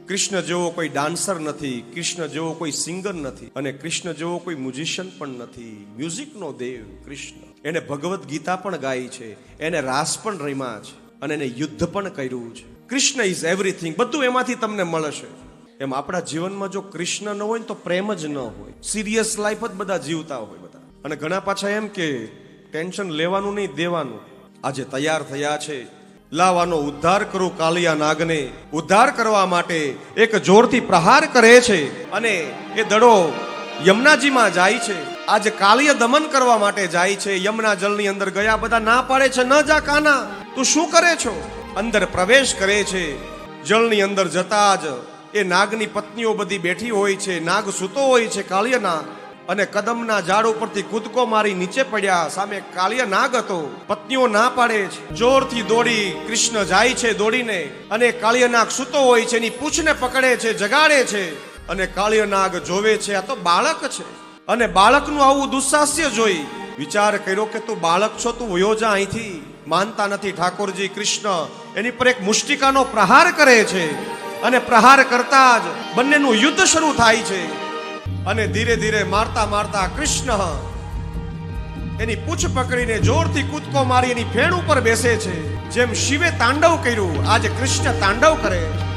કૃષ્ણ જેવો કોઈ ડાન્સર નથી, કૃષ્ણ જેવો કોઈ સિંગર નથી, અને કૃષ્ણ જેવો કોઈ મ્યુઝિશિયન પણ નથી. મ્યુઝિકનો દેવ કૃષ્ણ. એને ભગવદ્ ગીતા પણ ગાઈ છે, એને રાસ પણ રમ્યા છે, અને એને યુદ્ધ પણ કર્યું છે. Krishna is everything. બધું એમાંથી તમને મળશે. એમ આપણા જીવનમાં જો કૃષ્ણ ન હોય ને તો પ્રેમ જ ન હોય. સિરિયસ લાઈફ જ બધા જીવતા હોય બધા. અને ઘણા પાછા એમ કે ટેન્શન લેવાનું નહીં, દેવાનું. આજે તૈયાર થયા છે લાવાનો ઉદ્ધાર કરું કાલિયા નાગને. ઉદ્ધાર કરવા માટે એક જોરથી પ્રહાર કરે છે અને એ દડો યમુનાજીમાં જાય છે. આજે કાલિય દમન કરવા માટે જાય છે. યમુના જળની અંદર ગયા, બધા ના પાડે છે, ન જા કાના, તું શું કરે છો? અંદર પ્રવેશ કરે છે. જળની અંદર જતા જ એ નાગની પત્નીઓ બધી બેઠી હોય છે. નાગ સૂતો હોય છે, કાલિય નાગ, અને કદમના ઝાડ ઉપરથી કૂદકો મારી નીચે પડ્યા. સામે કાલિય નાગ હતો. પત્નીઓ ના પાડે છે. જોરથી દોડી કૃષ્ણ જાય છે દોડીને, અને કાલિય નાગ સૂતો હોય છે, એની પૂંછને પકડે છે, જગાડે છે. અને કાલિય નાગ જોવે છે આ તો બાળક છે, અને બાળકનું આવું દુસ્સાહ્ય જોઈ વિચાર કર્યો કે તું બાળક છો, તું વયો જા અહીંથી. માનતા નથી ઠાકોરજી. કૃષ્ણ એની પર એક મુષ્ટિકાનો પ્રહાર કરે છે, અને પ્રહાર કરતા જ બંનેનું યુદ્ધ શરૂ થાય છે. અને ધીરે ધીરે મારતા મારતા કૃષ્ણ એની પૂંછ પકડીને જોરથી કૂદકો મારી એની ફેણ ઉપર બેસે છે. જેમ શિવે તાંડવ કર્યું, આજે કૃષ્ણ તાંડવ કરે.